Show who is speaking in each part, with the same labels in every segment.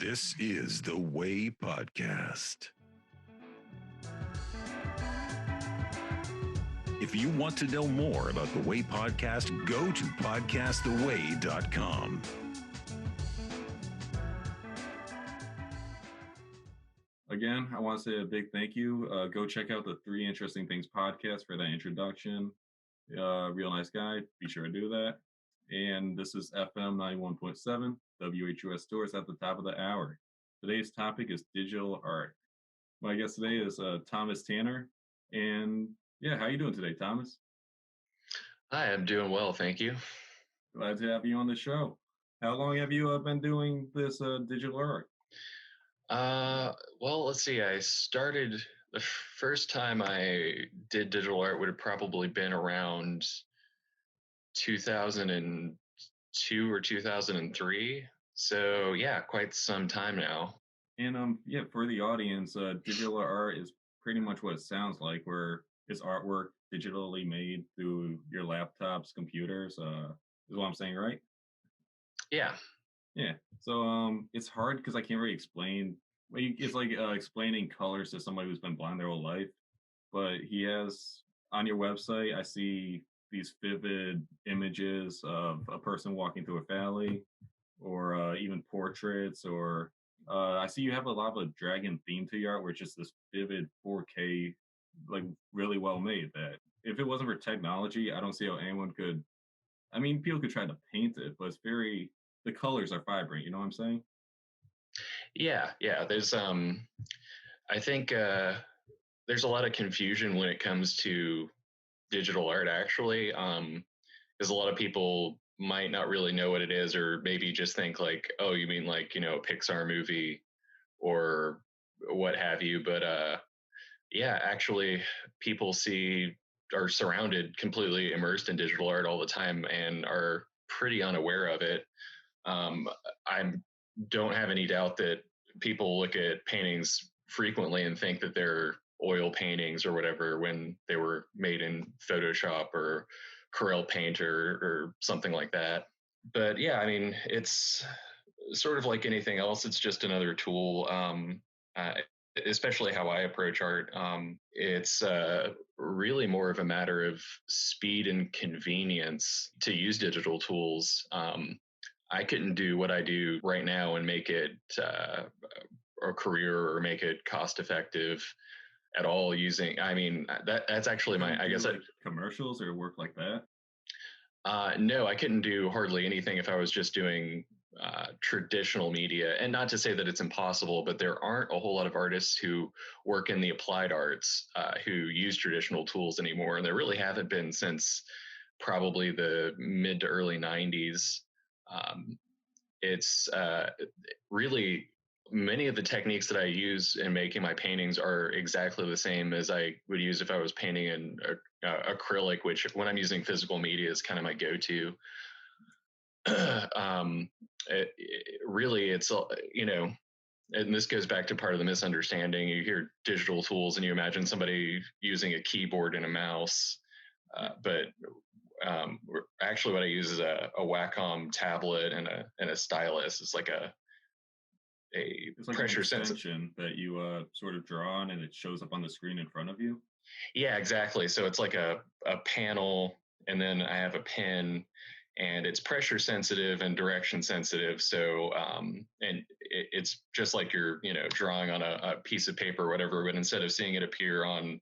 Speaker 1: This is the Way Podcast. If you want to know more about the Way Podcast, go to podcasttheway.com.
Speaker 2: Again, I want to say a big thank you. Go check out the Three Interesting Things podcast for that introduction. Real nice guy. Be sure to do that. And this is FM 91.7, WHUS Stores at the top of the hour. Today's topic is digital art. My guest today is Thomas Tanner. And yeah, how you doing today, Thomas?
Speaker 3: Hi, I'm doing well, thank you.
Speaker 2: Glad to have you on the show. How long have you been doing this digital art?
Speaker 3: Well, let's see. I started the first time I did digital art would have probably been around 2002 or 2003. So yeah, quite some time now.
Speaker 2: And yeah, for the audience, digital art is pretty much what it sounds like, where it's artwork digitally made through your laptops, computers. Is what I'm saying, right?
Speaker 3: Yeah.
Speaker 2: Yeah. So it's hard because I can't really explain. It's like explaining colors to somebody who's been blind their whole life. But he has on your website, I see these vivid images of a person walking through a valley, or even portraits, or I see you have a lot of a dragon theme to your art, where it's just this vivid 4K, like really well made. That if it wasn't for technology, I don't see how anyone could. I mean, people could try to paint it, but it's the colors are vibrant. You know what I'm saying?
Speaker 3: Yeah. There's I think there's a lot of confusion when it comes to digital art actually. Because a lot of people might not really know what it is, or maybe just think like, oh, you mean like, a Pixar movie or what have you. But yeah, actually people are surrounded, completely immersed in digital art all the time and are pretty unaware of it. I don't have any doubt that people look at paintings frequently and think that they're oil paintings or whatever when they were made in Photoshop or Corel Paint or something like that. But yeah, I mean, it's sort of like anything else. It's just another tool. Especially how I approach art. It's really more of a matter of speed and convenience to use digital tools. I couldn't do what I do right now and make it a career or make it cost effective at all using. I mean, that's actually I guess
Speaker 2: like commercials or work like that.
Speaker 3: No, I couldn't do hardly anything if I was just doing traditional media. And not to say that it's impossible, but there aren't a whole lot of artists who work in the applied arts who use traditional tools anymore. And there really haven't been since probably the mid to early 90s. It's really many of the techniques that I use in making my paintings are exactly the same as I would use if I was painting in acrylic, which when I'm using physical media is kind of my go-to. Really, it's, and this goes back to part of the misunderstanding. You hear digital tools and you imagine somebody using a keyboard and a mouse, but actually what I use is a Wacom tablet and a stylus. It's like
Speaker 2: it's like
Speaker 3: pressure
Speaker 2: an extension that you sort of draw on, and it shows up on the screen in front of you.
Speaker 3: Yeah, exactly. So it's like a panel, and then I have a pen, and it's pressure sensitive and direction sensitive. So, and it's just like you're, drawing on a piece of paper or whatever, but instead of seeing it appear on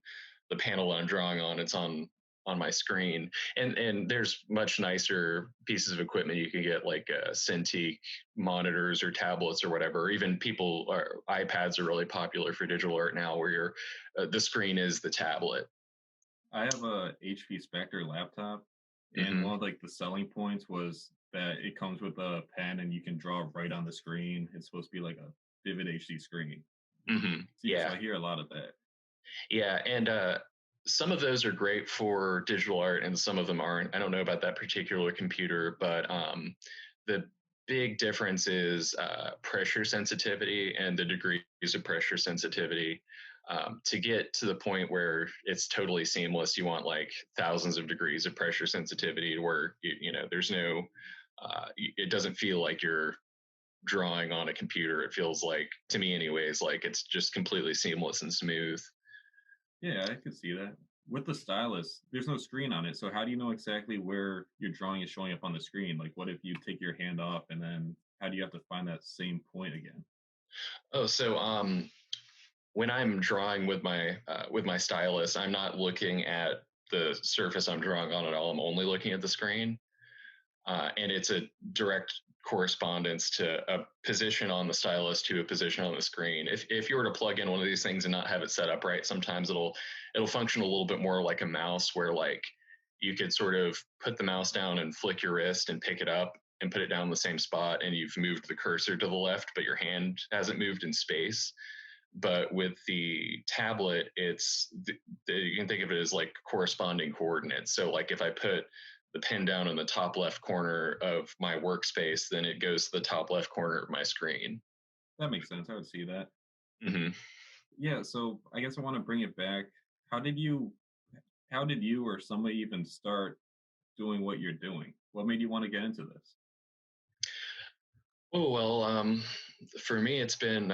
Speaker 3: the panel I'm drawing on, it's on my screen. And there's much nicer pieces of equipment you can get, like Cintiq monitors or tablets or whatever. Or even iPads are really popular for digital art now, where the screen is the tablet.
Speaker 2: I have a HP Spectre laptop, and one of like the selling points was that it comes with a pen and you can draw right on the screen. It's supposed to be like a vivid HD screen.
Speaker 3: Yeah,
Speaker 2: so I hear a lot of that.
Speaker 3: Yeah, and some of those are great for digital art, and some of them aren't. I don't know about that particular computer, but the big difference is pressure sensitivity and the degrees of pressure sensitivity. To get to the point where it's totally seamless, you want like thousands of degrees of pressure sensitivity, where there's no, it doesn't feel like you're drawing on a computer. It feels like, to me anyways, like it's just completely seamless and smooth.
Speaker 2: Yeah, I could see that. With the stylus, there's no screen on it, so how do you know exactly where your drawing is showing up on the screen? Like, what if you take your hand off, and then how do you have to find that same point again?
Speaker 3: Oh, so when I'm drawing with my stylus, I'm not looking at the surface I'm drawing on at all. I'm only looking at the screen, and it's a direct correspondence to a position on the stylus to a position on the screen. If you were to plug in one of these things and not have it set up right, sometimes it'll function a little bit more like a mouse, where like you could sort of put the mouse down and flick your wrist and pick it up and put it down in the same spot, and you've moved the cursor to the left, but your hand hasn't moved in space. But with the tablet, you can think of it as like corresponding coordinates. So like if I put the pen down in the top left corner of my workspace, then it goes to the top left corner of my screen.
Speaker 2: That makes sense. I would see that.
Speaker 3: Hmm.
Speaker 2: Yeah, so I guess I want to bring it back. How did you how did you or somebody even start doing what you're doing? What made you want to get into this?
Speaker 3: Oh well, for me, it's been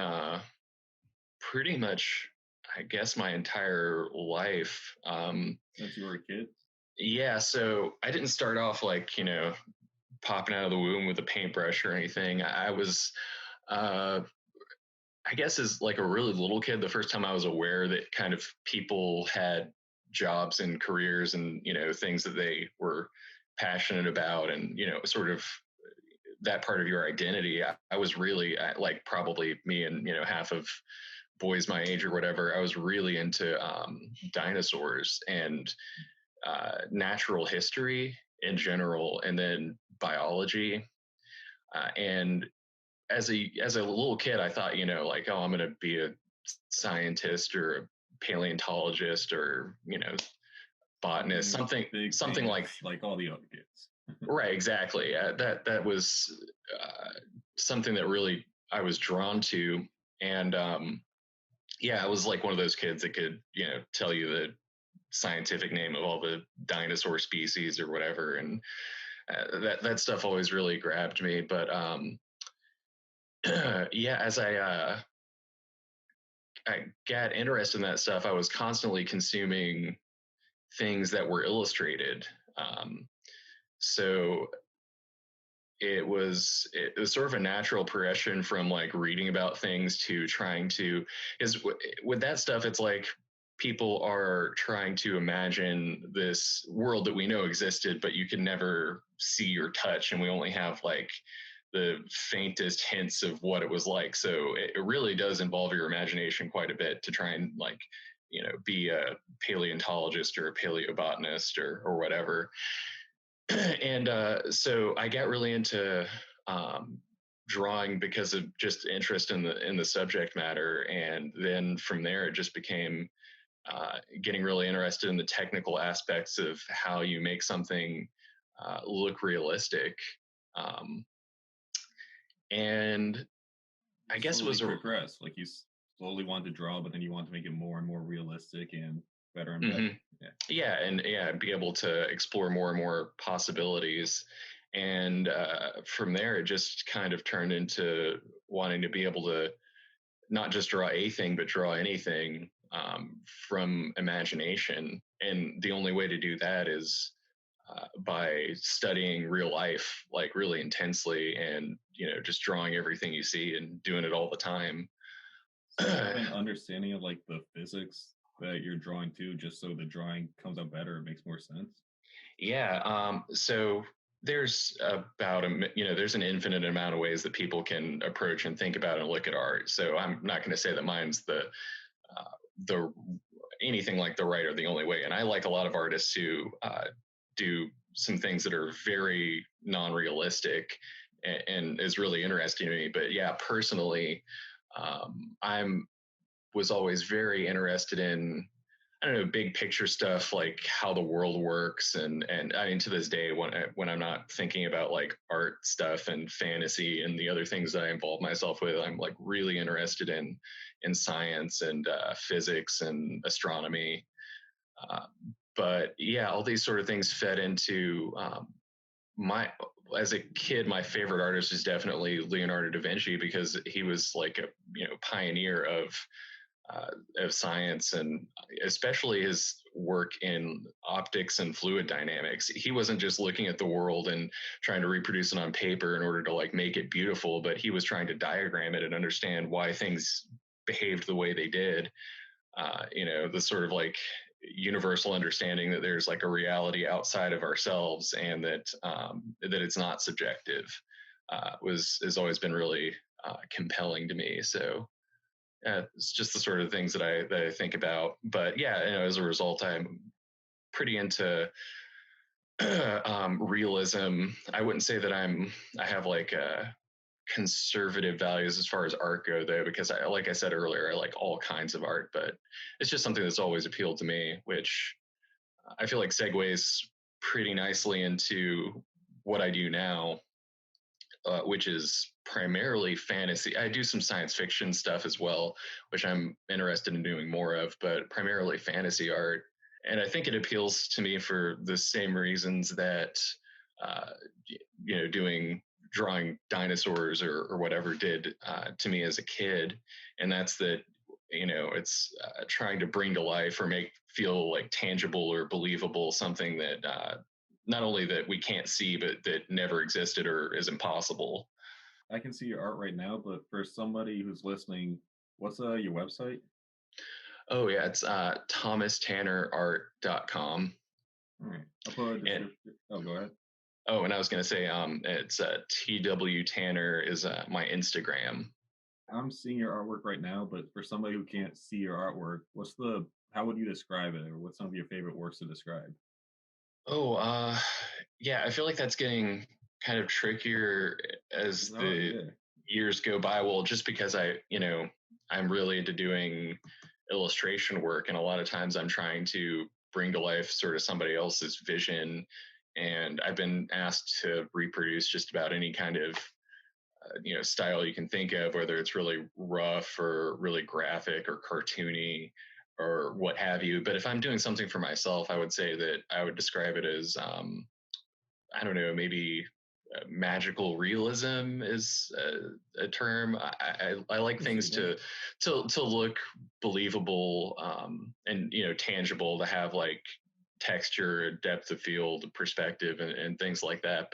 Speaker 3: pretty much, I guess, my entire life.
Speaker 2: Since you were a kid?
Speaker 3: Yeah, so I didn't start off like popping out of the womb with a paintbrush or anything. I was uh, I guess as like a really little kid, the first time I was aware that kind of people had jobs and careers and things that they were passionate about, and sort of that part of your identity. I was really like probably me and half of boys my age or whatever. I was really into dinosaurs and natural history in general, and then biology. And as a little kid, I thought, like, oh, I'm going to be a scientist or a paleontologist or botanist,
Speaker 2: Something big,
Speaker 3: something like
Speaker 2: famous, like all the other kids.
Speaker 3: right, exactly. That was something that really I was drawn to, and yeah, I was like one of those kids that could tell you the scientific name of all the dinosaur species or whatever, and that stuff always really grabbed me. But yeah, as I got interested in that stuff, I was constantly consuming things that were illustrated. Um, so it was sort of a natural progression from like reading about things to trying to is with that stuff. It's like people are trying to imagine this world that we know existed, but you can never see or touch, and we only have like the faintest hints of what it was like. So it really does involve your imagination quite a bit to try and like be a paleontologist or a paleobotanist or whatever. And so I got really into um, drawing because of just interest in the subject matter, and then from there it just became getting really interested in the technical aspects of how you make something look realistic. Um, and I guess it
Speaker 2: Slowly
Speaker 3: was a
Speaker 2: progress. Like you slowly want to draw, but then you want to make it more and more realistic and better and better.
Speaker 3: mhm.
Speaker 2: Yeah.
Speaker 3: Yeah, and yeah, be able to explore more and more possibilities. And from there, it just kind of turned into wanting to be able to not just draw a thing, but draw anything from imagination. And the only way to do that is by studying real life, like really intensely, and just drawing everything you see and doing it all the time.
Speaker 2: So do you have an understanding of like the physics that you're drawing to, just so the drawing comes out better, it makes more sense?
Speaker 3: Yeah. So there's there's an infinite amount of ways that people can approach and think about and look at art. So I'm not going to say that mine's the anything like the right or the only way. And I like a lot of artists who do some things that are very non-realistic, and is really interesting to me. But yeah, personally, I'm was always very interested in, I don't know, big picture stuff, like how the world works. And I mean, to this day, when I'm not thinking about like art stuff and fantasy and the other things that I involve myself with, I'm like really interested in science and physics and astronomy. Uh, but yeah, all these sort of things fed into my as a kid, my favorite artist is definitely Leonardo da Vinci because he was like a pioneer of science, and especially his work in optics and fluid dynamics. He wasn't just looking at the world and trying to reproduce it on paper in order to like make it beautiful, but he was trying to diagram it and understand why things behaved the way they did. The sort of like universal understanding that there's like a reality outside of ourselves, and that it's not subjective, was has always been really compelling to me. So it's just the sort of things that I think about. But yeah, as a result, I'm pretty into realism. I wouldn't say that I have like conservative values as far as art go, though, because like I said earlier, I like all kinds of art, but it's just something that's always appealed to me, which I feel like segues pretty nicely into what I do now, which is primarily fantasy. I do some science fiction stuff as well, which I'm interested in doing more of, but primarily fantasy art. And I think it appeals to me for the same reasons that, uh, doing drawing dinosaurs or whatever did to me as a kid. And that's that, it's trying to bring to life or make feel like tangible or believable something that not only that we can't see, but that never existed or is impossible.
Speaker 2: I can see your art right now, but for somebody who's listening, what's your website?
Speaker 3: Oh yeah, it's thomastannerart.com.
Speaker 2: All right, I'll put a
Speaker 3: And
Speaker 2: description. Oh, go ahead.
Speaker 3: oh, and I was going to say, it's TW Tanner is my Instagram.
Speaker 2: I'm seeing your artwork right now, but for somebody who can't see your artwork, how would you describe it, or what's some of your favorite works to describe?
Speaker 3: Oh, yeah, I feel like that's getting kind of trickier as
Speaker 2: It's hard,
Speaker 3: the
Speaker 2: yeah.
Speaker 3: years go by. Well, just because I'm really into doing illustration work, and a lot of times I'm trying to bring to life sort of somebody else's vision. And I've been asked to reproduce just about any kind of style you can think of, whether it's really rough or really graphic or cartoony or what have you. But if I'm doing something for myself, I would say that I would describe it as I don't know, maybe magical realism is a term. I
Speaker 2: I
Speaker 3: like
Speaker 2: can see
Speaker 3: things
Speaker 2: that.
Speaker 3: to look believable, and tangible, to have like texture, depth of field, perspective, and things like that.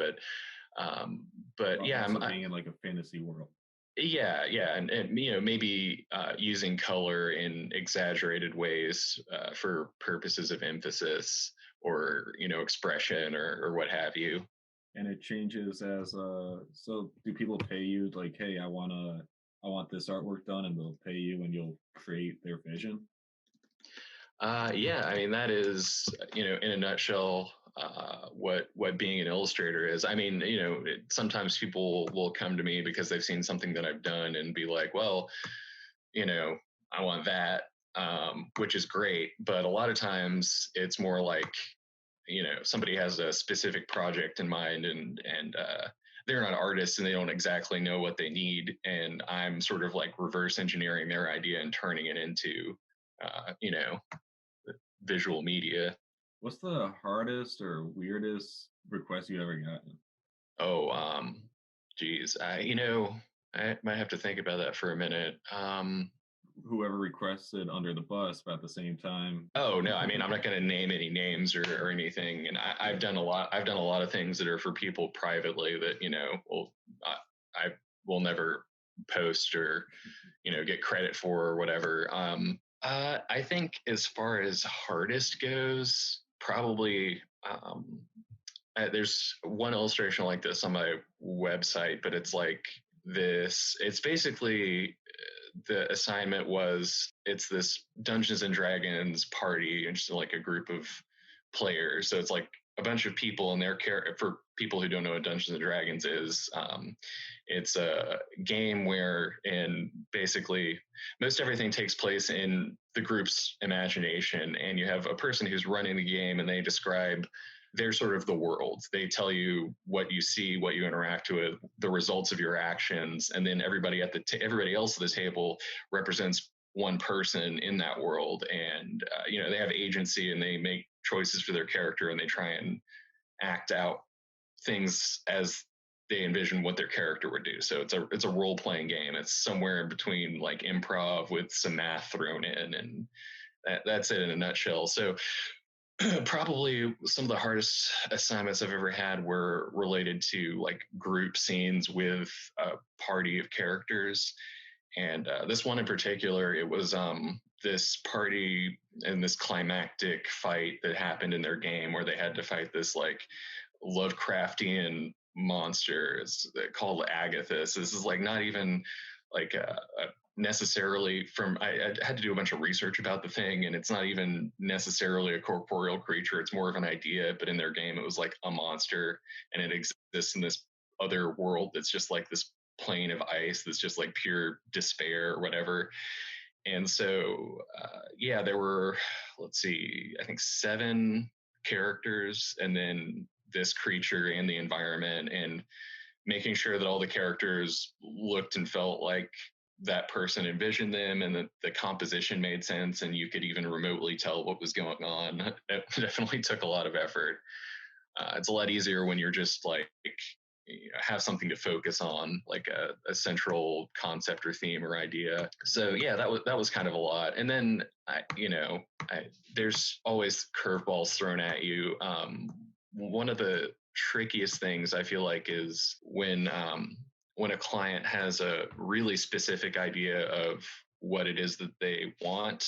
Speaker 3: Um, but
Speaker 2: While
Speaker 3: yeah,
Speaker 2: also being in like a fantasy world.
Speaker 3: yeah, and maybe using color in exaggerated ways for purposes of emphasis or expression or what have you.
Speaker 2: And it changes as so do people pay you like, hey, I want this artwork done, and they'll pay you and you'll create their vision?
Speaker 3: Yeah, I mean that is, in a nutshell, what being an illustrator is. I mean, sometimes people will come to me because they've seen something that I've done and be like, well, you know, I want that, which is great. But a lot of times it's more like, somebody has a specific project in mind, and they're not artists and they don't exactly know what they need, and I'm sort of like reverse engineering their idea and turning it into, uh, you know, visual media.
Speaker 2: What's the hardest or weirdest request you ever gotten?
Speaker 3: Oh, geez, I might have to think about that for a minute.
Speaker 2: Whoever requested under the bus, but at the same time,
Speaker 3: Oh no, I mean I'm not going to name any names or anything. And I've
Speaker 2: yeah.
Speaker 3: done a lot. I've done a lot of things that are for people privately that I will never post or get credit for or whatever. I think as far as hardest goes, probably there's one illustration like this on my website, but it's like this. It's basically the assignment was it's this Dungeons and Dragons party and just like a group of players. So it's like a bunch of people and their character. For people who don't know what Dungeons and Dragons is, it's a game where in basically most everything takes place in the group's imagination, and you have a person who's running the game and they describe they're sort of the world. They tell you what you see, what you interact with, the results of your actions, and then everybody else at the table represents one person in that world, and they have agency and they make choices for their character and they try and act out things as they envision what their character would do. So it's a role playing game. It's somewhere in between like improv with some math thrown in, and that's it in a nutshell. So probably some of the hardest assignments I've ever had were related to like group scenes with a party of characters. And this one in particular, it was this party and this climactic fight that happened in their game where they had to fight this like Lovecraftian monster. It's called Agathis. This is like not even like a necessarily from I had to do a bunch of research about the thing, and it's not even necessarily a corporeal creature. It's more of an idea, but in their game it was like a monster, and it exists in this other world that's just like this plane of ice that's just like pure despair or whatever. And so yeah, there were, let's see, I think 7 characters, and then this creature and the environment, and making sure that all the characters looked and felt like that person envisioned them, and that the composition made sense and you could even remotely tell what was going on. It definitely took a lot of effort. It's a lot easier when you're just like, you know, have something to focus on, like a central concept or theme or idea. So yeah, that was kind of a lot. And then there's always curveballs thrown at you. One of the trickiest things I feel like is when a client has a really specific idea of what it is that they want,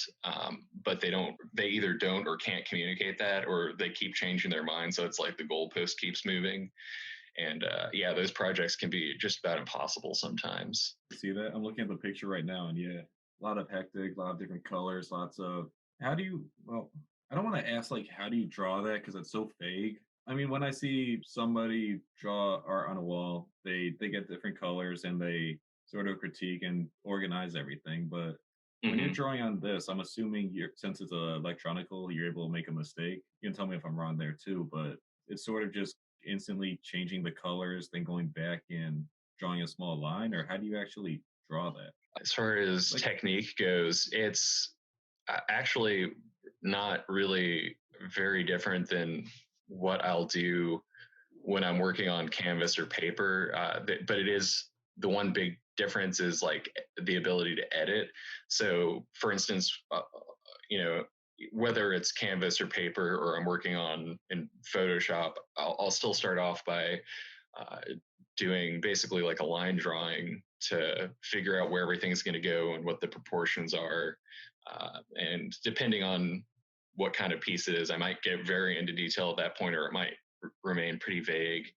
Speaker 3: but they either don't or can't communicate that, or they keep changing their mind. So it's like the goalpost keeps moving. And yeah, those projects can be just about impossible sometimes.
Speaker 2: See that? I'm looking at the picture right now, and yeah, a lot of hectic, a lot of different colors, lots of. How do you? Well, I don't want to ask like how do you draw that because it's so vague. I mean, when I see somebody draw art on a wall, they get different colors and they sort of critique and organize everything. But when you're
Speaker 3: Mhm.
Speaker 2: drawing on this, I'm assuming you're since it's electronical, you're able to make a mistake. You can tell me if I'm wrong there too, but it's sort of just instantly changing the colors, then going back and drawing a small line, or how do you actually draw that?
Speaker 3: As far as
Speaker 2: Like,
Speaker 3: technique goes, it's actually not really very different than what I'll do when I'm working on canvas or paper. But it is, the one big difference is like the ability to edit. So, for instance, you know, whether it's canvas or paper or I'm working on in Photoshop, I'll still start off by uh, doing basically like a line drawing to figure out where everything's going to go and what the proportions are. And depending on what kind of piece it is, I might get very into detail at that point, or it might remain pretty vague.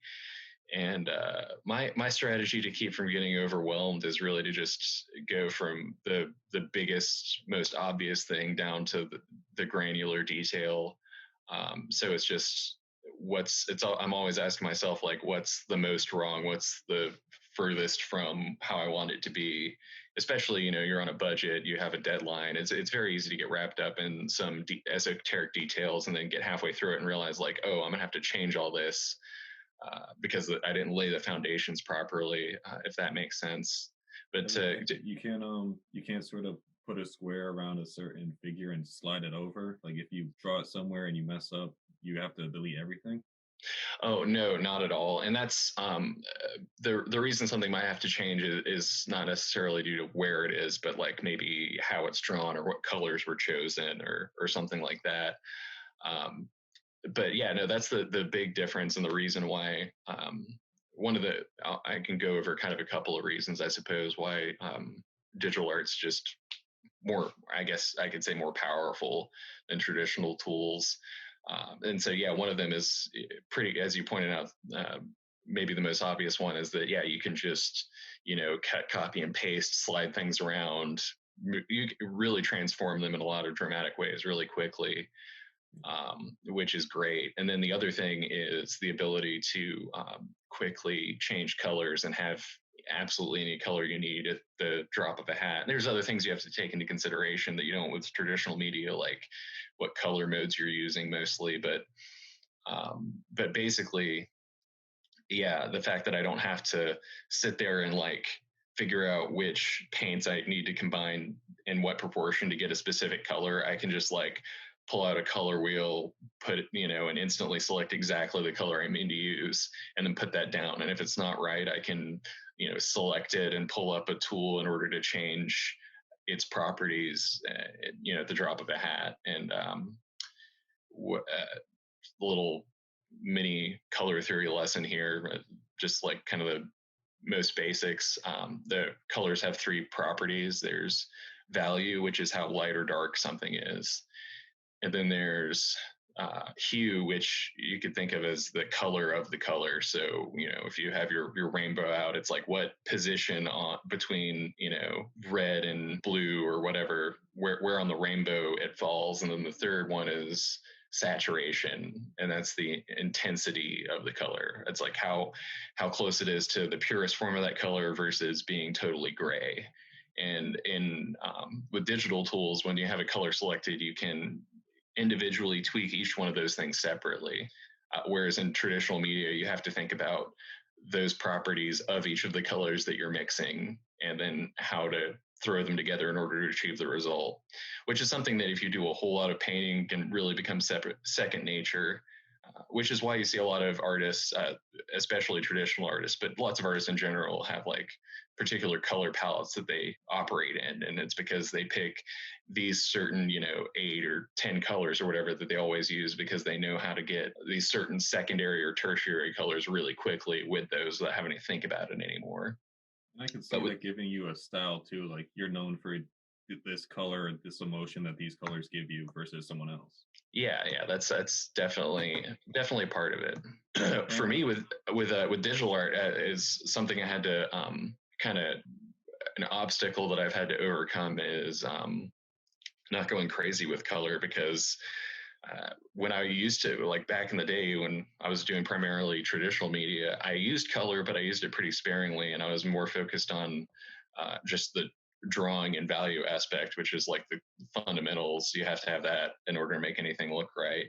Speaker 3: And my strategy to keep from getting overwhelmed is really to just go from the biggest, most obvious thing down to the granular detail. So it's just I'm always asking myself like, what's the most wrong? What's the furthest from how I want it to be? Especially, you know, you're on a budget, you have a deadline. It's very easy to get wrapped up in some esoteric details and then get halfway through it and realize like, oh, I'm gonna have to change all this because I didn't lay the foundations properly, if that makes sense. But
Speaker 2: you can't sort of put a square around a certain figure and slide it over. Like if you draw it somewhere and you mess up, you have to delete everything.
Speaker 3: oh no, not at all. And that's the reason something might have to change is not necessarily due to where it is, but like maybe how it's drawn or what colors were chosen or something like that. Um, but yeah, no, that's the big difference and the reason why. One of the I can go over kind of a couple of reasons, I suppose, why digital art's just more, I guess I could say, more powerful than traditional tools. And so, yeah, one of them is pretty, as you pointed out, maybe the most obvious one is that, yeah, you can just, you know, cut, copy, and paste, slide things around. You really transform them in a lot of dramatic ways really quickly, which is great. And then the other thing is the ability to quickly change colors and have absolutely any color you need at the drop of a hat. And there's other things you have to take into consideration that you don't with traditional media, like what color modes you're using mostly. But basically, yeah, the fact that I don't have to sit there and like figure out which paints I need to combine in what proportion to get a specific color, I can just like pull out a color wheel, put it, and instantly select exactly the color I mean to use, and then put that down. And if it's not right, I can, select it and pull up a tool in order to change its properties, at the drop of a hat. And little mini color theory lesson here, just like kind of the most basics. The colors have three properties. There's value, which is how light or dark something is. And then there's hue, which you could think of as the color of the color. So, if you have your rainbow out, it's like what position on between, red and blue or whatever, where on the rainbow it falls. And then the third one is saturation, and that's the intensity of the color. It's like how close it is to the purest form of that color versus being totally gray. And in with digital tools, when you have a color selected, you can individually tweak each one of those things separately. Whereas in traditional media, you have to think about those properties of each of the colors that you're mixing and then how to throw them together in order to achieve the result, which is something that if you do a whole lot of painting can really become second nature, which is why you see a lot of artists, especially traditional artists, but lots of artists in general have like particular color palettes that they operate in. And it's because they pick these certain, 8 or 10 colors or whatever that they always use because they know how to get these certain secondary or tertiary colors really quickly with those without having to think about it anymore.
Speaker 2: And I can see that giving you a style too, like you're known for this color and this emotion that these colors give you versus someone else.
Speaker 3: Yeah, that's definitely part of it. For me, with digital art, is something I had to kind of an obstacle that I've had to overcome is not going crazy with color, because when I used to, like back in the day when I was doing primarily traditional media, I used color, but I used it pretty sparingly, and I was more focused on just the drawing and value aspect, which is like the fundamentals. You have to have that in order to make anything look right.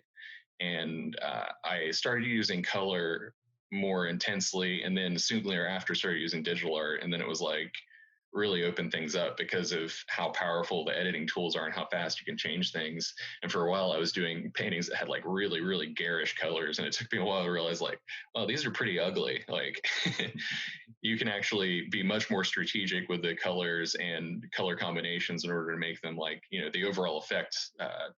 Speaker 3: And I started using color more intensely, and then soon thereafter started using digital art. And then it was like really open things up because of how powerful the editing tools are and how fast you can change things. And for a while I was doing paintings that had like really, really garish colors. And it took me a while to realize like, oh, these are pretty ugly. Like you can actually be much more strategic with the colors and color combinations in order to make them like, the overall effect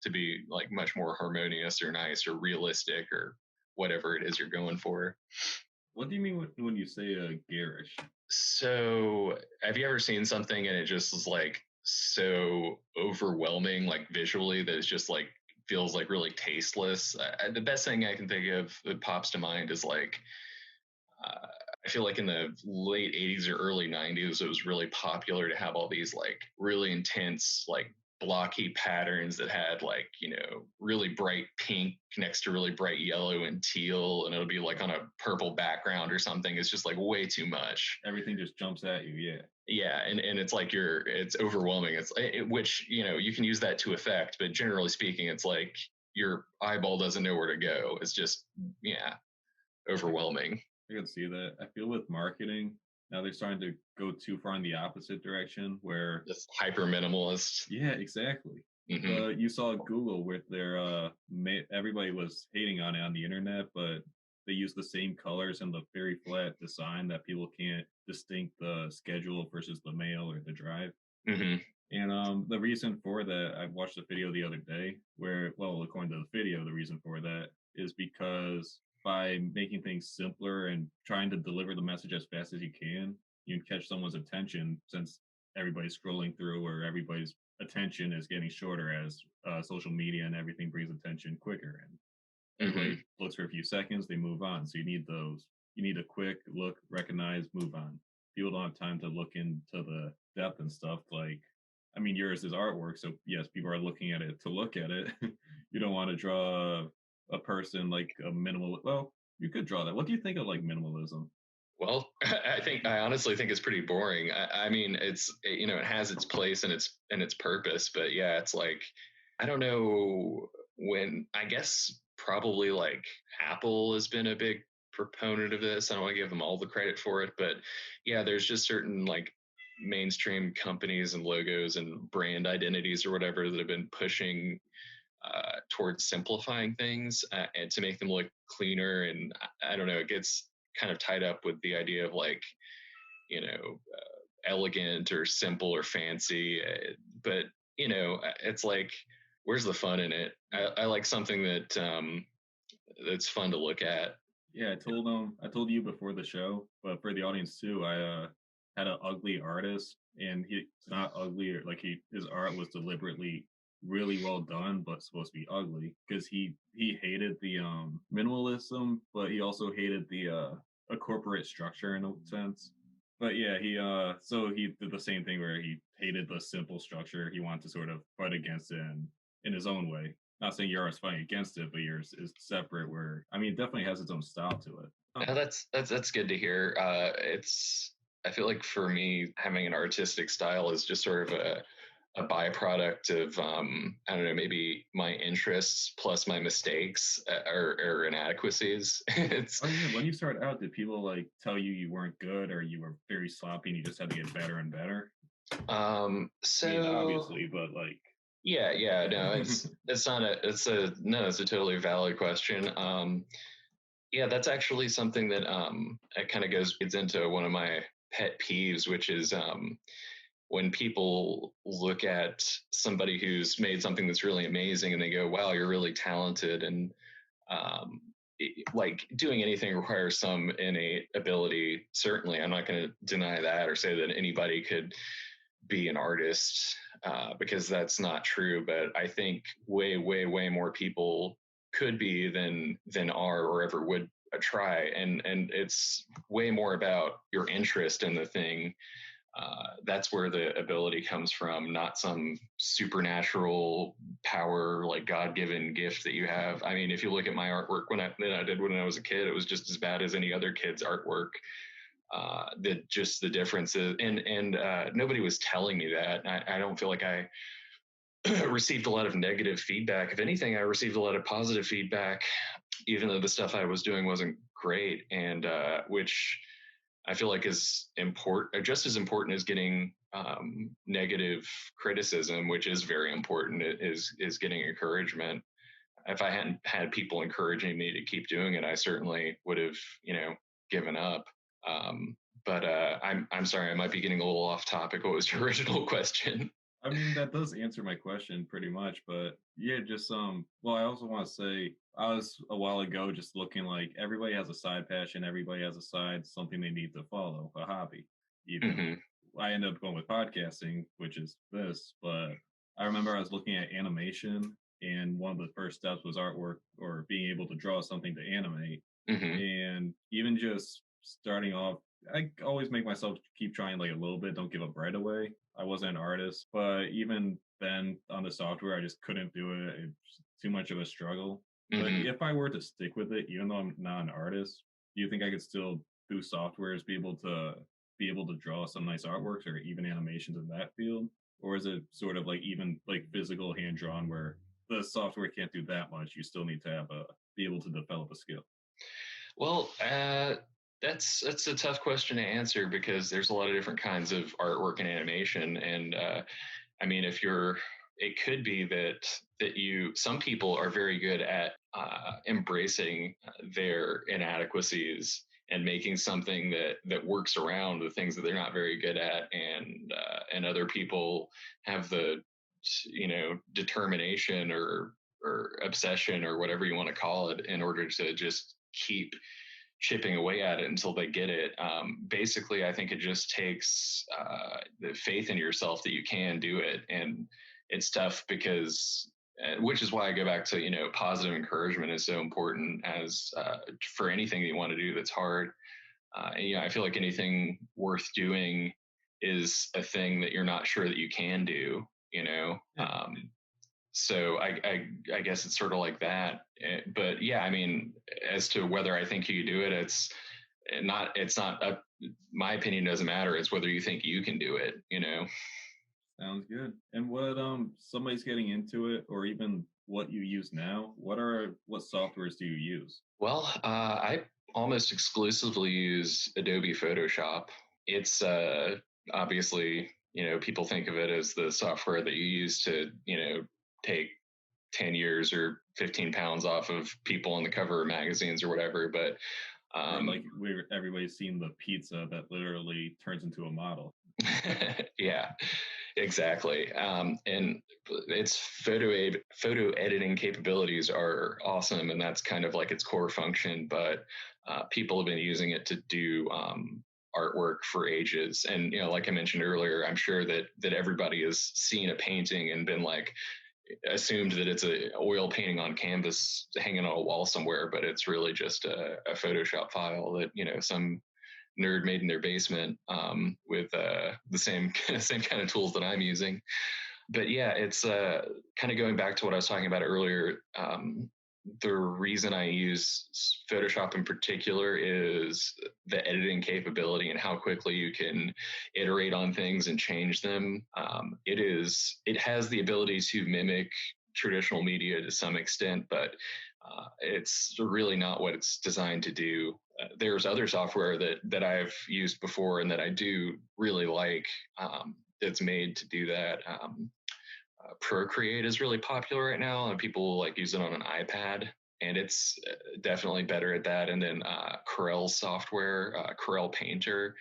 Speaker 3: to be like much more harmonious or nice or realistic or whatever it is you're going for.
Speaker 2: What do you mean when you say garish?
Speaker 3: So have you ever seen something and it just is like so overwhelming, like visually, that it's just like feels like really tasteless? The best thing I can think of that pops to mind is like, I feel like in the late 80s or early 90s, it was really popular to have all these like really intense, like blocky patterns that had like, really bright pink next to really bright yellow and teal, and it'll be like on a purple background or something. It's just like way too much.
Speaker 2: Everything just jumps at you. Yeah.
Speaker 3: Yeah. And it's like it's overwhelming. Which, you can use that to effect, but generally speaking, it's like your eyeball doesn't know where to go. It's just, overwhelming.
Speaker 2: I can see that. I feel with marketing, now they're starting to go too far in the opposite direction where
Speaker 3: just hyper minimalist.
Speaker 2: Yeah, exactly. Mm-hmm. You saw Google with their everybody was hating on it on the internet, but they use the same colors and the very flat design that people can't distinct the schedule versus the mail or the drive.
Speaker 3: Mm-hmm.
Speaker 2: And the reason for that, I watched a video the other day where, well, according to the video, the reason for that is because by making things simpler and trying to deliver the message as fast as you can catch someone's attention, since everybody's scrolling through or everybody's attention is getting shorter as social media and everything brings attention quicker. And everybody looks for a few seconds, they move on. So you need a quick look, recognize, move on. People don't have time to look into the depth and stuff. Like, I mean, yours is artwork, so yes, people are looking at it to look at it. You don't want to draw a person like a minimal. Well, you could draw that. What do you think of like minimalism?
Speaker 3: Well, I honestly think it's pretty boring. I mean, it's, it has its place and its purpose, but yeah, it's like, I don't know when, I guess probably like Apple has been a big proponent of this. I don't want to give them all the credit for it, but yeah, there's just certain like mainstream companies and logos and brand identities or whatever that have been pushing towards simplifying things and to make them look cleaner. And I don't know, it gets kind of tied up with the idea of like, elegant or simple or fancy. But, it's like, where's the fun in it? I like something that's fun to look at.
Speaker 2: Yeah, I told you before the show, but for the audience too, I had an ugly artist, and he's not ugly, or like his art was deliberately really well done, but supposed to be ugly because he hated the minimalism, but he also hated the a corporate structure in a sense. But yeah, he did the same thing where he hated the simple structure. He wanted to sort of fight against it in his own way. Not saying yours fighting against it, but yours is separate. Where I mean, it definitely has its own style to it.
Speaker 3: Yeah, that's good to hear. It's I feel like for me, having an artistic style is just sort of a byproduct of I don't know, maybe my interests plus my mistakes or inadequacies. It's
Speaker 2: Oh yeah, when you started out, did people like tell you you weren't good or you were very sloppy and you just had to get better and better? I mean,
Speaker 3: so
Speaker 2: obviously, but like,
Speaker 3: yeah, no, it's not a it's a no, it's a totally valid question. Yeah, that's actually something that it kind of gets into one of my pet peeves, which is when people look at somebody who's made something that's really amazing and they go, "Wow, you're really talented," and um, like doing anything requires some innate ability. Certainly, I'm not going to deny that or say that anybody could be an artist because that's not true. But I think way, way, way more people could be than are or ever would try, and it's way more about your interest in the thing. That's where the ability comes from, not some supernatural power like God-given gift that you have. I mean, if you look at my artwork that I did when I was a kid, it was just as bad as any other kid's artwork. That just the differences, and nobody was telling me that. I don't feel like I received a lot of negative feedback. If anything, I received a lot of positive feedback, even though the stuff I was doing wasn't great, and which I feel like is important, just as important as getting negative criticism, which is very important. Is getting encouragement. If I hadn't had people encouraging me to keep doing it, I certainly would have, given up. But I'm sorry, I might be getting a little off topic. What was your original question?
Speaker 2: I mean, that does answer my question pretty much. But yeah, just well, I also want to say I was a while ago just looking like everybody has a side passion, everybody has a side something they need to follow, a hobby. Even
Speaker 3: Hmm.
Speaker 2: I ended up going with podcasting, which is this, but I remember I was looking at animation, and one of the first steps was artwork or being able to draw something to animate.
Speaker 3: Hmm.
Speaker 2: And even just starting off, I always make myself keep trying like a little bit, don't give up right away. I wasn't an artist, but even then on the software, I just couldn't do it. It's too much of a struggle. But
Speaker 3: Hmm.
Speaker 2: if I were to stick with it, even though I'm not an artist, do you think I could still through softwares be able to draw some nice artworks or even animations in that field? Or is it sort of like even like physical hand drawn where the software can't do that much? You still need to have a be able to develop a skill.
Speaker 3: Well, that's a tough question to answer because there's a lot of different kinds of artwork and animation, and I mean, if you're, it could be that some people are very good at embracing their inadequacies and making something that works around the things that they're not very good at, and other people have the determination or obsession or whatever you want to call it in order to just keep chipping away at it until they get it. Basically, I think it just takes the faith in yourself that you can do it, and it's tough because, which is why I go back to positive encouragement is so important as for anything that you want to do that's hard. I feel like anything worth doing is a thing that you're not sure that you can do. You know,
Speaker 2: Yeah.
Speaker 3: so I guess it's sort of like that. But yeah, I mean, as to whether I think you can do it, it's not up. My opinion doesn't matter. It's whether you think you can do it.
Speaker 2: Sounds good. And what somebody's getting into it or even what you use now, what softwares do you use?
Speaker 3: Well, I almost exclusively use Adobe Photoshop. It's obviously, people think of it as the software that you use to take 10 years or 15 pounds off of people on the cover of magazines or whatever. But
Speaker 2: Or like everybody's seen the pizza that literally turns into a model.
Speaker 3: yeah, exactly. And its photo editing capabilities are awesome, and that's kind of like its core function. But people have been using it to do artwork for ages. And like I mentioned earlier, I'm sure that everybody has seen a painting and been like, assumed that it's a oil painting on canvas hanging on a wall somewhere, but it's really just a Photoshop file that some nerd made in their basement with the same kind of tools that I'm using. But yeah, it's kind of going back to what I was talking about earlier. The reason I use Photoshop in particular is the editing capability and how quickly you can iterate on things and change them. It has the ability to mimic traditional media to some extent, but it's really not what it's designed to do. There's other software that I've used before and that I do really like that's made to do that. Procreate is really popular right now, and people like use it on an iPad, and it's definitely better at that. And then Corel software, Corel Painter.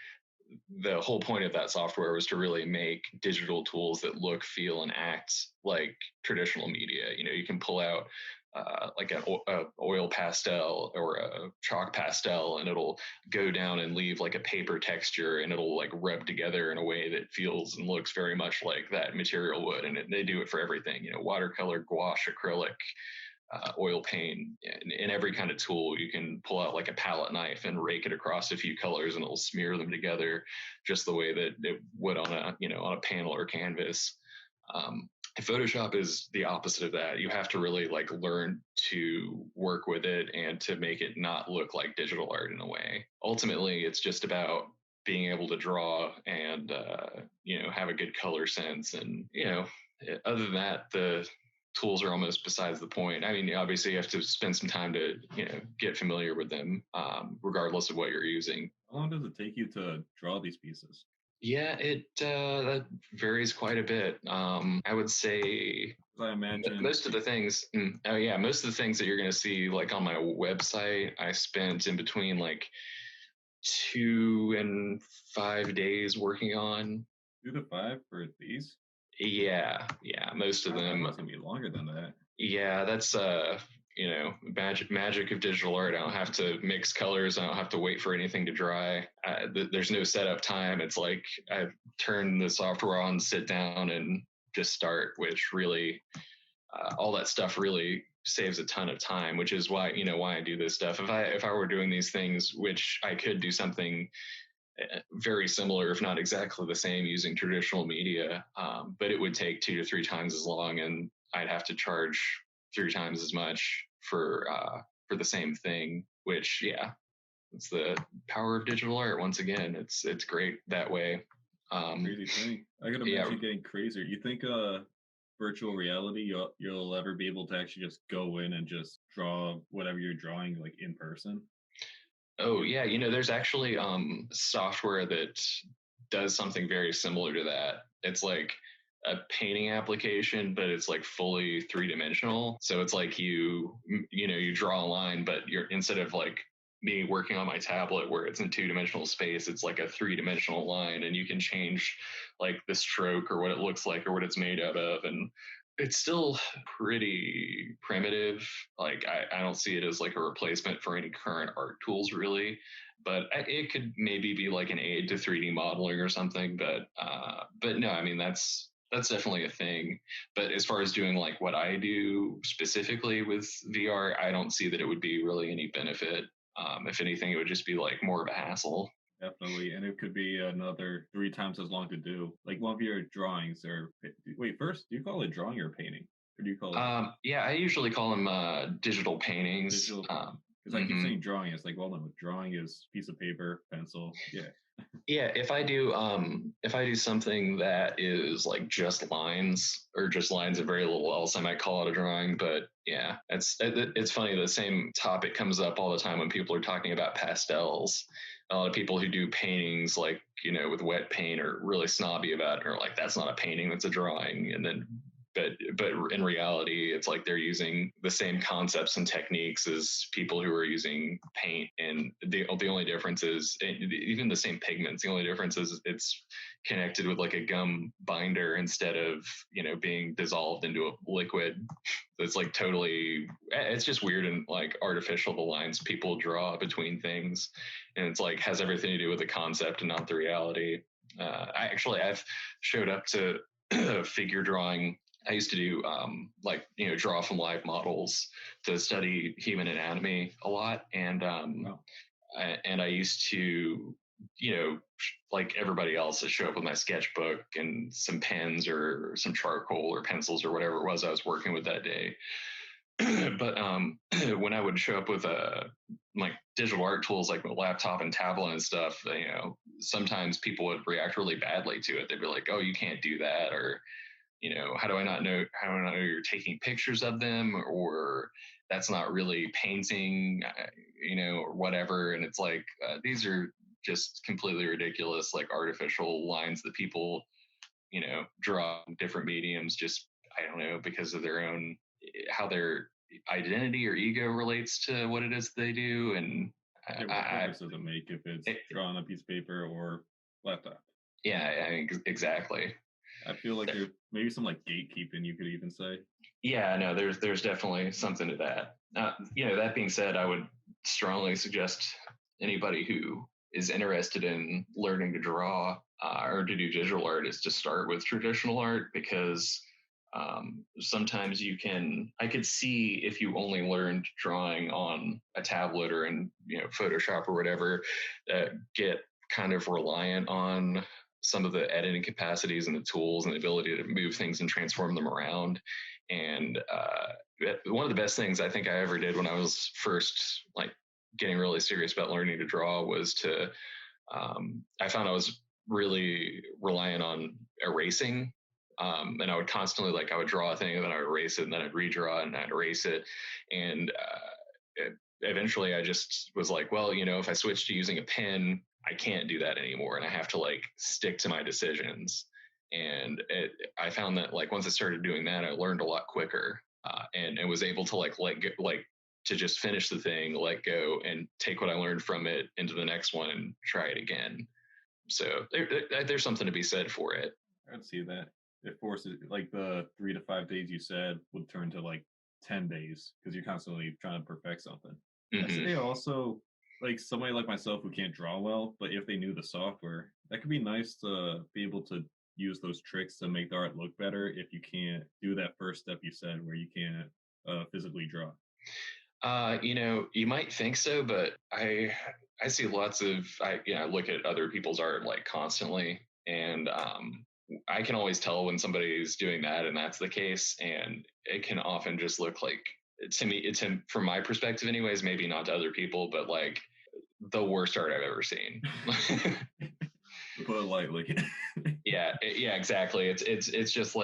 Speaker 3: The whole point of that software was to really make digital tools that look, feel, and act like traditional media. You can pull out like an oil pastel or a chalk pastel, and it'll go down and leave like a paper texture, and it'll like rub together in a way that feels and looks very much like that material would. And they do it for everything, watercolor, gouache, acrylic, oil paint, in every kind of tool. You can pull out like a palette knife and rake it across a few colors, and it'll smear them together just the way that it would on a panel or canvas. Photoshop is the opposite of that. You have to really like learn to work with it and to make it not look like digital art in a way. Ultimately, it's just about being able to draw and have a good color sense. And other than that, the tools are almost besides the point. I mean, obviously, you have to spend some time to get familiar with them, regardless of what you're using.
Speaker 2: How long does it take you to draw these pieces?
Speaker 3: Yeah, it that varies quite a bit. I would say
Speaker 2: I imagine
Speaker 3: most of the things. Most of the things that you're going to see like on my website, I spent in between like 2 and 5 days working on.
Speaker 2: 2 to 5 for these?
Speaker 3: Yeah, most of them.
Speaker 2: It's gonna be longer than that.
Speaker 3: Yeah, that's magic of digital art. I don't have to mix colors. I don't have to wait for anything to dry. There's no setup time. It's like I turn the software on, sit down, and just start. Which really, all that stuff really saves a ton of time. Which is why I do this stuff. If I were doing these things, which I could do something very similar, if not exactly the same, using traditional media, but it would take 2 to 3 times as long, and I'd have to charge 3 times as much for the same thing. Which, it's the power of digital art. Once again, it's great that way.
Speaker 2: Crazy thing. I gotta imagine getting crazier. You think virtual reality you'll ever be able to actually just go in and just draw whatever you're drawing like in person?
Speaker 3: Oh yeah, there's actually software that does something very similar to that. It's like a painting application, but it's like fully 3-dimensional. So it's like you draw a line, but you're, instead of like me working on my tablet where it's in 2-dimensional space, it's like a 3-dimensional line, and you can change like the stroke or what it looks like or what it's made out of. And it's still pretty primitive. Like I don't see it as like a replacement for any current art tools really, but it could maybe be like an aid to 3D modeling or something. But no, I mean, that's definitely a thing. But as far as doing like what I do specifically with VR, I don't see that it would be really any benefit. If anything, it would just be like more of a hassle.
Speaker 2: Definitely, and it could be another 3 times as long to do. Like one of your drawings, or wait, first, do you call it drawing or painting, or do you call it?
Speaker 3: Yeah, I usually call them digital paintings.
Speaker 2: Digital, because I keep saying drawing. It's like, well, no, drawing is piece of paper, pencil. Yeah.
Speaker 3: Yeah, if I do something that is like just lines or just lines of very little else, I might call it a drawing. But yeah, it's funny. The same topic comes up all the time when people are talking about pastels. A lot of people who do paintings, like, with wet paint, are really snobby about it, or like, that's not a painting, that's a drawing. And then but in reality, it's like they're using the same concepts and techniques as people who are using paint, and the only difference is even the same pigments. The only difference is it's connected with like a gum binder instead of being dissolved into a liquid. It's like totally, it's just weird and like artificial, the lines people draw between things, and it's like has everything to do with the concept and not the reality. I've showed up to figure drawing. I used to do draw from live models to study human anatomy a lot, and I used to like everybody else, show up with my sketchbook and some pens or some charcoal or pencils or whatever it was I was working with that day. But when I would show up with like digital art tools like my laptop and tablet and stuff, sometimes people would react really badly to it. They'd be like, "Oh, you can't do that," or how do I not know you're taking pictures of them, or that's not really painting, or whatever. And it's like these are just completely ridiculous, like artificial lines that people draw in different mediums, just I don't know, because of their own, how their identity or ego relates to what it is they do. And
Speaker 2: what difference does it make if it's drawn on a piece of paper or laptop?
Speaker 3: Yeah, exactly.
Speaker 2: I feel like there's maybe some like gatekeeping, you could even say.
Speaker 3: Yeah, no, there's definitely something to that. That being said, I would strongly suggest anybody who is interested in learning to draw or to do digital art is to start with traditional art, because sometimes I could see if you only learned drawing on a tablet or in Photoshop or whatever, get kind of reliant on some of the editing capacities and the tools and the ability to move things and transform them around. And one of the best things I think I ever did when I was first like getting really serious about learning to draw was to I found I was really reliant on erasing. And I would constantly, I would draw a thing and then I would erase it and then I'd redraw it and I'd erase it. And eventually I just was like, well, if I switch to using a pen, I can't do that anymore. And I have to stick to my decisions. And I found that once I started doing that, I learned a lot quicker and was able to let go, to just finish the thing, let go, and take what I learned from it into the next one and try it again. So there's something to be said for it.
Speaker 2: I'd see that. It forces the 3 to 5 days you said would turn to 10 days because you're constantly trying to perfect something. Mm-hmm. I say also somebody like myself who can't draw well, but if they knew the software, that could be nice to be able to use those tricks to make the art look better if you can't do that first step you said where you can't physically draw.
Speaker 3: You might think so, but I see lots of I look at other people's art constantly, and I can always tell when somebody's doing that and that's the case, and it can often just look to me, from my perspective anyways, maybe not to other people, but the worst art I've ever seen.
Speaker 2: Put it lightly.
Speaker 3: Yeah, exactly. It's just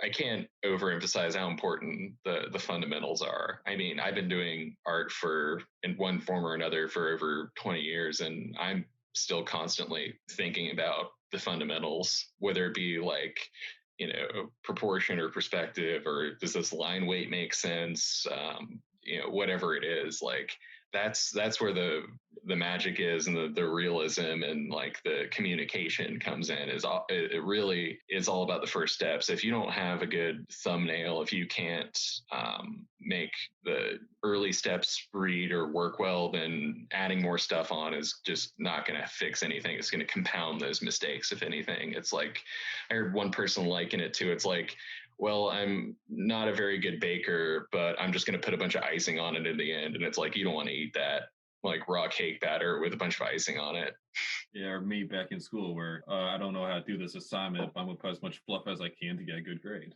Speaker 3: I can't overemphasize how important the fundamentals are. I mean, I've been doing art in one form or another for over 20 years, and I'm still constantly thinking about the fundamentals, whether it be proportion or perspective, or does this line weight make sense? Whatever it is, that's where the magic is, and the realism and the communication comes in. It really is all about the first steps. If you don't have a good thumbnail, if you can't make the early steps read or work well, then adding more stuff on is just not going to fix anything. It's going to compound those mistakes. If anything, it's I heard one person liken it to, it's well, I'm not a very good baker, but I'm just going to put a bunch of icing on it in the end. And it's you don't want to eat that raw cake batter with a bunch of icing on it.
Speaker 2: Yeah, or me back in school where I don't know how to do this assignment, but I'm going to put as much fluff as I can to get a good grade.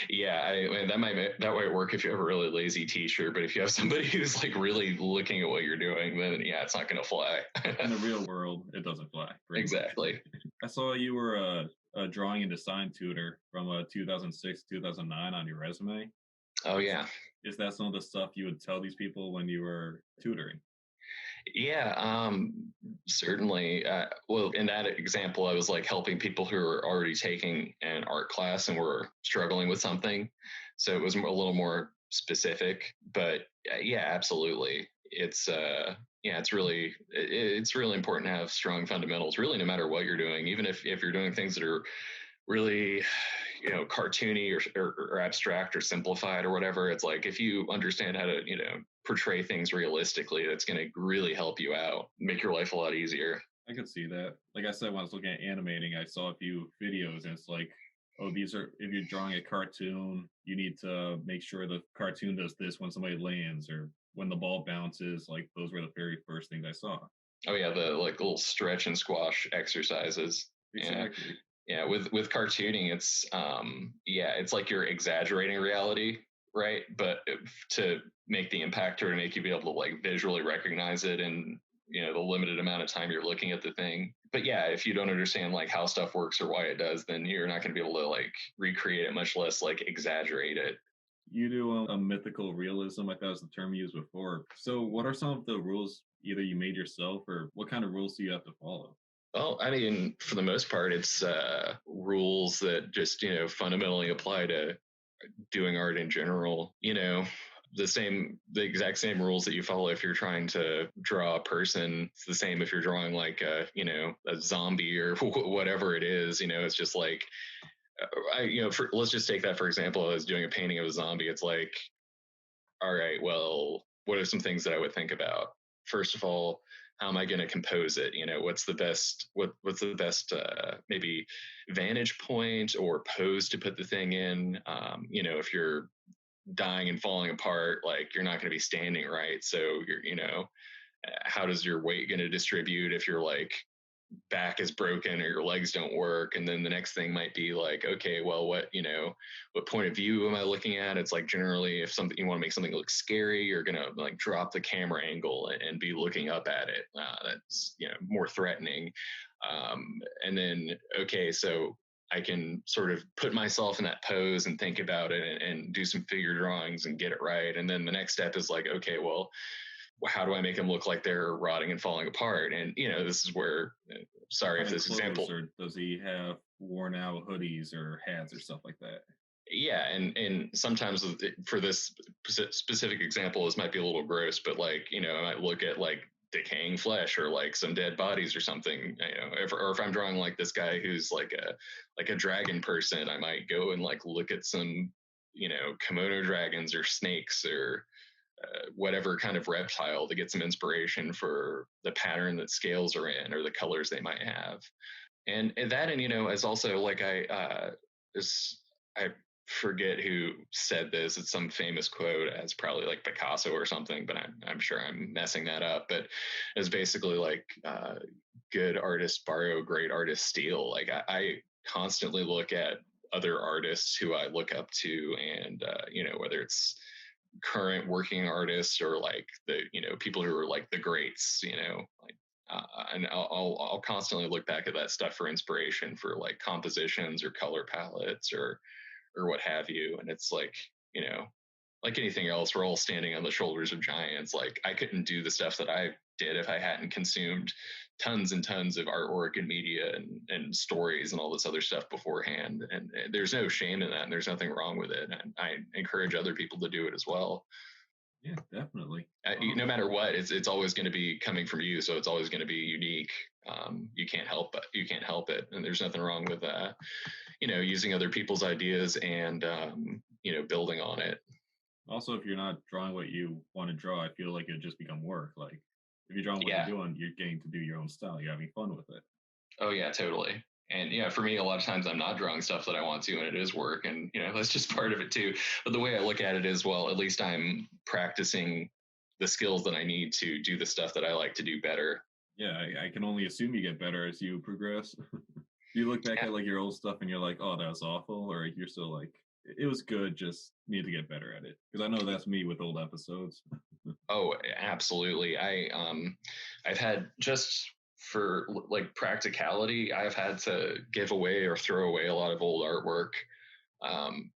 Speaker 3: Yeah, that might work if you have a really lazy teacher, but if you have somebody who's really looking at what you're doing, then yeah, it's not going to fly.
Speaker 2: In the real world, it doesn't fly.
Speaker 3: Exactly.
Speaker 2: I saw you were a drawing and design tutor from 2006, 2009 on your resume.
Speaker 3: Oh, yeah.
Speaker 2: Is that some of the stuff you would tell these people when you were tutoring?
Speaker 3: Yeah, certainly. Well, in that example, I was like helping people who are already taking an art class and were struggling with something. So it was a little more specific, but yeah, absolutely. Yeah, it's really important to have strong fundamentals, really, no matter what you're doing, even if you're doing things that are really cartoony or abstract or simplified or whatever. It's like if you understand how to portray things realistically, that's going to really help you out, make your life a lot easier.
Speaker 2: I could see that. Like I said, when I was looking at animating, I saw a few videos, and it's like, oh, these are if you're drawing a cartoon, you need to make sure the cartoon does this when somebody lands or when the ball bounces. Like those were the very first things I saw.
Speaker 3: Oh yeah, the like little stretch and squash exercises.
Speaker 2: Exactly.
Speaker 3: Yeah, with cartooning, it's like you're exaggerating reality, right? But to make the impact or to make you be able to like visually recognize it in the limited amount of time you're looking at the thing. But yeah, if you don't understand like how stuff works or why it does, then you're not going to be able to like recreate it, much less like exaggerate it.
Speaker 2: You do a mythical realism. I thought was the term you used before. So, what are some of the rules either you made yourself, or what kind of rules do you have to follow?
Speaker 3: Well, I mean, for the most part, it's rules that just fundamentally apply to doing art in general. The exact same rules that you follow if you're trying to draw a person. It's the same if you're drawing like a zombie or whatever it is. It's just like let's just take that for example. As doing a painting of a zombie, it's like, all right, well, what are some things that I would think about? First of all, how am I going to compose it? What's the best maybe vantage point or pose to put the thing in? If you're dying and falling apart, like you're not going to be standing right. So how does your weight going to distribute if you're like back is broken or your legs don't work? And then the next thing might be like, okay, well, what point of view am I looking at? It's like generally if something you want to make something look scary, you're gonna like drop the camera angle and be looking up at it. That's more threatening. And then okay, so I can sort of put myself in that pose and think about it and do some figure drawings and get it right. And then the next step is like, okay, well, how do I make them look like they're rotting and falling apart? And this is where, sorry if this example,
Speaker 2: or does he have worn out hoodies or hats or stuff like that?
Speaker 3: yeah, and sometimes for this specific example, this might be a little gross, but like I might look at like decaying flesh or like some dead bodies or something. Or if I'm drawing like this guy who's like a dragon person, I might go and like look at some kimono dragons or snakes or whatever kind of reptile to get some inspiration for the pattern that scales are in or the colors they might have. And that, and is also like I forget who said this. It's some famous quote. It's probably like Picasso or something, but I'm sure I'm messing that up. But it's basically like good artists borrow, great artists steal. Like I constantly look at other artists who I look up to, and whether it's current working artists or like the people who are like the greats, like and I'll constantly look back at that stuff for inspiration for like compositions or color palettes or what have you. And it's like like anything else, we're all standing on the shoulders of giants. Like I couldn't do the stuff that I did if I hadn't consumed tons and tons of artwork and media and stories and all this other stuff beforehand. And there's no shame in that, and there's nothing wrong with it. And I encourage other people to do it as well.
Speaker 2: Yeah, definitely.
Speaker 3: No matter what, it's always going to be coming from you, so it's always going to be unique. You can't help it, and there's nothing wrong with using other people's ideas and building on it.
Speaker 2: Also, if you're not drawing what you want to draw, I feel like it just become work. Like if you're drawing what you're doing, you're getting to do your own style. You're having fun with it.
Speaker 3: Oh yeah, totally. And yeah, for me, a lot of times I'm not drawing stuff that I want to, and it is work, and that's just part of it too. But the way I look at it is, well, at least I'm practicing the skills that I need to do the stuff that I like to do better.
Speaker 2: Yeah, I can only assume you get better as you progress. You look back at like your old stuff and you're like, oh, that was awful, or you're still like, it was good, just need to get better at it. Because I know that's me with old episodes.
Speaker 3: Oh, absolutely. I've had, just for like practicality, I've had to give away or throw away a lot of old artwork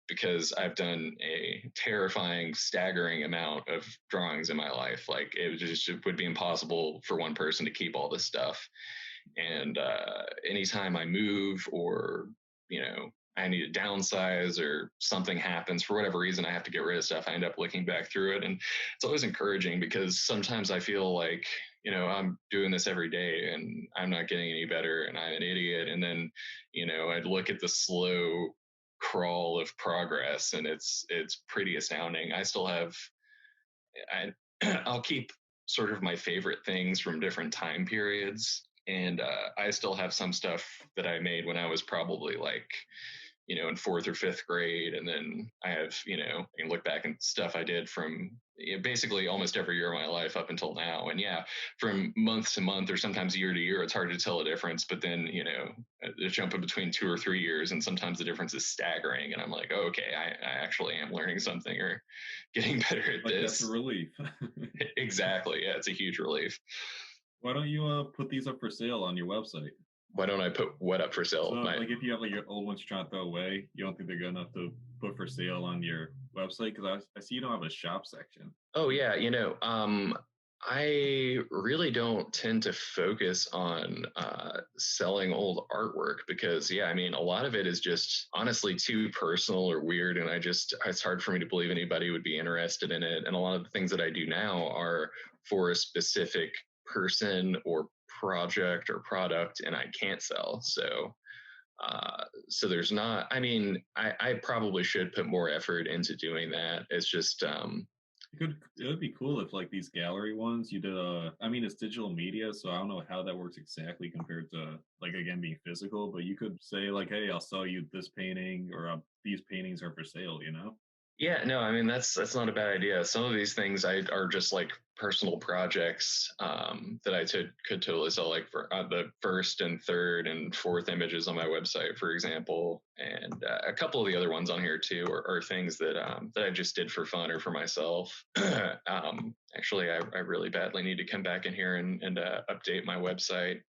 Speaker 3: because I've done a terrifying, staggering amount of drawings in my life. Like it would be impossible for one person to keep all this stuff. And anytime I move or, I need to downsize or something happens for whatever reason, I have to get rid of stuff. I end up looking back through it. And it's always encouraging because sometimes I feel like, I'm doing this every day and I'm not getting any better and I'm an idiot. And then, I'd look at the slow crawl of progress and it's pretty astounding. I still have, I, I'll keep sort of my favorite things from different time periods. And I still have some stuff that I made when I was probably like, in fourth or fifth grade. And then I have, I can look back and stuff I did from basically almost every year of my life up until now. And yeah, from month to month or sometimes year to year, it's hard to tell a difference. But then, a jump in between 2 or 3 years, and sometimes the difference is staggering. And I'm like, oh, okay, I actually am learning something or getting better at
Speaker 2: like
Speaker 3: this.
Speaker 2: That's a relief.
Speaker 3: Exactly. Yeah, it's a huge relief.
Speaker 2: Why don't you put these up for sale on your website?
Speaker 3: Why don't I put what up for sale?
Speaker 2: So, like if you have like your old ones you're trying to throw away, you don't think they're good enough to put for sale on your website? Because I see you don't have a shop section.
Speaker 3: Oh yeah, I really don't tend to focus on selling old artwork because, yeah, I mean, a lot of it is just honestly too personal or weird. And it's hard for me to believe anybody would be interested in it. And a lot of the things that I do now are for a specific person or project or product, and I can't sell. So there's not, I mean, I probably should put more effort into doing that. It's just,
Speaker 2: It would be cool if like these gallery ones you did I mean it's digital media, so I don't know how that works exactly compared to like again being physical, but you could say like, hey, I'll sell you this painting or these paintings are for sale,
Speaker 3: yeah, no, I mean that's not a bad idea. Some of these things are just like personal projects that I could totally sell, like for the first and third and fourth images on my website, for example, and a couple of the other ones on here too are things that that I just did for fun or for myself. Actually, I really badly need to come back in here and update my website.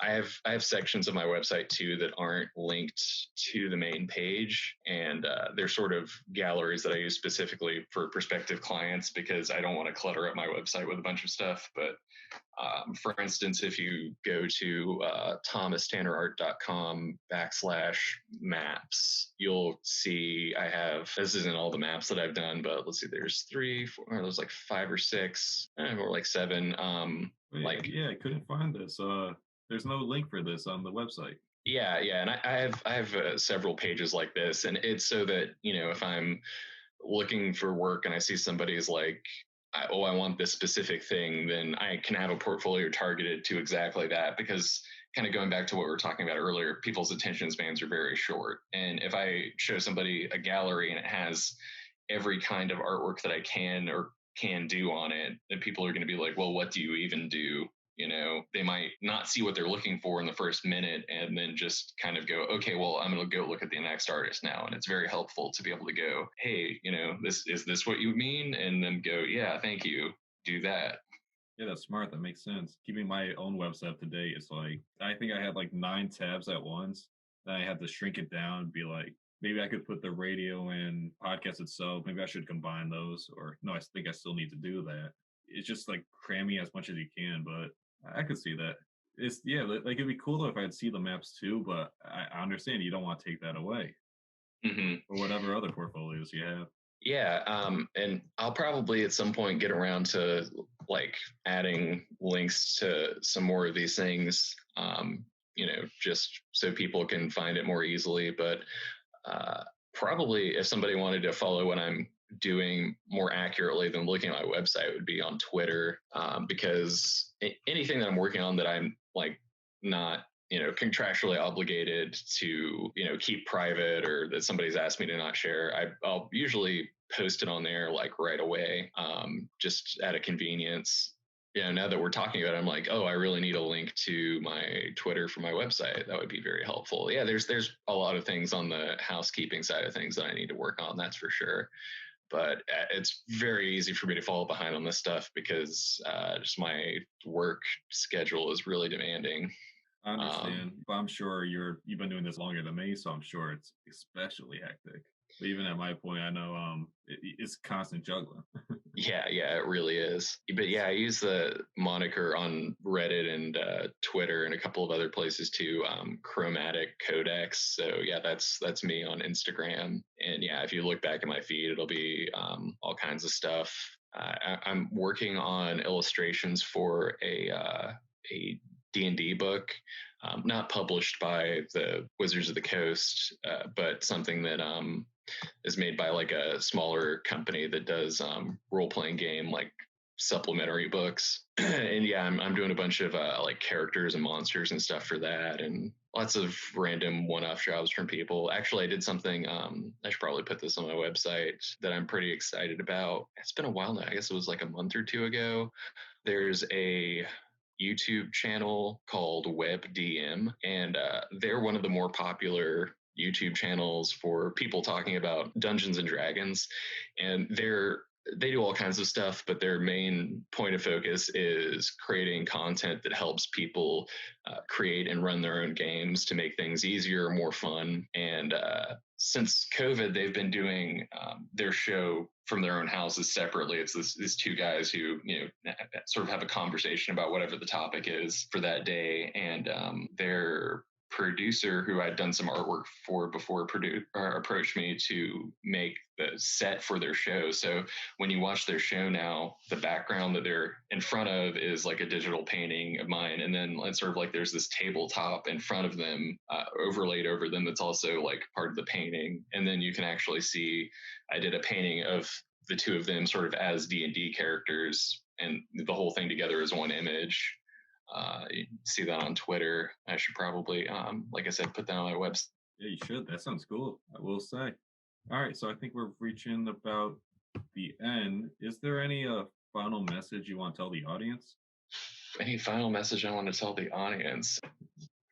Speaker 3: I have sections of my website too that aren't linked to the main page, and they're sort of galleries that I use specifically for prospective clients because I don't want to clutter up my website with a bunch of stuff. But for instance, if you go to thomastannerart.com/maps, you'll see I have, this isn't all the maps that I've done, but let's see, there's 3, 4, or there's like 5 or 6, or like 7.
Speaker 2: Yeah, I couldn't find this. There's no link for this on the website.
Speaker 3: Yeah, and I have several pages like this, and it's so that if I'm looking for work and I see somebody's like, I want this specific thing, then I can have a portfolio targeted to exactly that. Because kind of going back to what we were talking about earlier, people's attention spans are very short, and if I show somebody a gallery and it has every kind of artwork that I can do on it, then people are going to be like, well, what do you even do? They might not see what they're looking for in the first minute and then just kind of go, okay, well, I'm going to go look at the next artist now. And it's very helpful to be able to go, hey, is this what you mean? And then go, yeah, thank you. Do that.
Speaker 2: Yeah, that's smart. That makes sense. Keeping my own website up to date is like, I think I had like 9 tabs at once. Then I had to shrink it down and be like, maybe I could put the radio and podcast itself. Maybe I should combine those. Or no, I think I still need to do that. It's just like cramming as much as you can, but I could see that. It's like it'd be cool if I'd see the maps too, but I understand you don't want to take that away.
Speaker 3: Mm-hmm.
Speaker 2: Or whatever other portfolios you have.
Speaker 3: Yeah, and I'll probably at some point get around to like adding links to some more of these things, just so people can find it more easily. But probably if somebody wanted to follow what I'm doing more accurately than looking at my website would be on Twitter, because anything that I'm working on that I'm like not contractually obligated to keep private or that somebody's asked me to not share, I'll usually post it on there like right away, just out of convenience. Now that we're talking about it, I'm like, oh, I really need a link to my Twitter for my website. That would be very helpful. Yeah, there's a lot of things on the housekeeping side of things that I need to work on, that's for sure. But it's very easy for me to fall behind on this stuff because just my work schedule is really demanding.
Speaker 2: I understand, but I'm sure you've been doing this longer than me, so I'm sure it's especially hectic. But even at my point, I know it's constant juggling.
Speaker 3: Yeah, it really is. But yeah, I use the moniker on Reddit and Twitter and a couple of other places too. Chromatic Codex. So yeah, that's me on Instagram. And yeah, if you look back at my feed, it'll be all kinds of stuff. I'm working on illustrations for a D&D book, not published by the Wizards of the Coast, but something that is made by like a smaller company that does role-playing game like supplementary books. And yeah, I'm doing a bunch of like characters and monsters and stuff for that, and lots of random one-off jobs from people. Actually, I did something, I should probably put this on my website, that I'm pretty excited about. It's been a while now. I guess it was like a month or two ago. There's a YouTube channel called WebDM, and they're one of the more popular YouTube channels for people talking about Dungeons and Dragons. And they do all kinds of stuff, but their main point of focus is creating content that helps people create and run their own games to make things easier, more fun. And since COVID, they've been doing their show from their own houses separately. It's these two guys who, sort of have a conversation about whatever the topic is for that day. And their producer, who I'd done some artwork for before, approached me to make the set for their show. So when you watch their show now, the background that they're in front of is like a digital painting of mine, and then it's sort of like there's this tabletop in front of them, overlaid over them, that's also like part of the painting. And then you can actually see I did a painting of the two of them sort of as D&D characters, and the whole thing together is one image. You see that on Twitter. I should probably, like I said, put that on my website.
Speaker 2: Yeah, you should. That sounds cool, I will say. All right, so I think we're reaching about the end. Is there any final message you want to tell the audience?
Speaker 3: Any final message I want to tell the audience?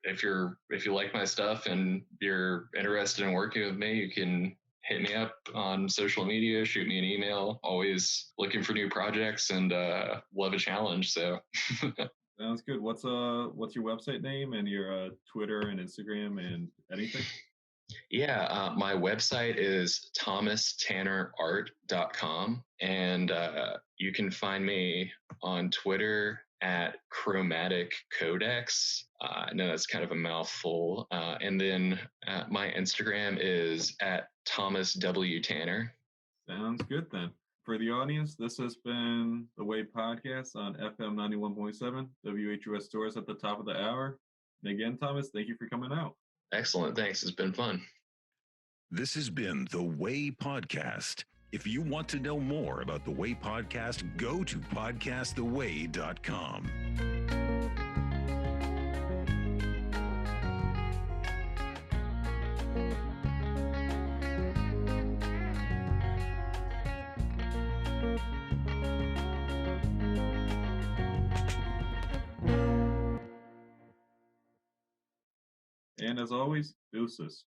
Speaker 3: If you like my stuff and you're interested in working with me, you can hit me up on social media, shoot me an email. Always looking for new projects and love a challenge. So
Speaker 2: sounds good. What's your website name and your Twitter and Instagram and anything?
Speaker 3: Yeah, my website is thomastannerart.com, and you can find me on Twitter at Chromatic Codex. I know that's kind of a mouthful. And then my Instagram is at Thomas W. Tanner.
Speaker 2: Sounds good then. For the audience, this has been the Way Podcast on FM 91.7, WHUS Stores at the top of the hour. And again, Thomas, thank you for coming out.
Speaker 3: Excellent. Thanks. It's been fun.
Speaker 1: This has been the Way Podcast. If you want to know more about the Way Podcast, go to podcasttheway.com.
Speaker 2: And as always, deuces.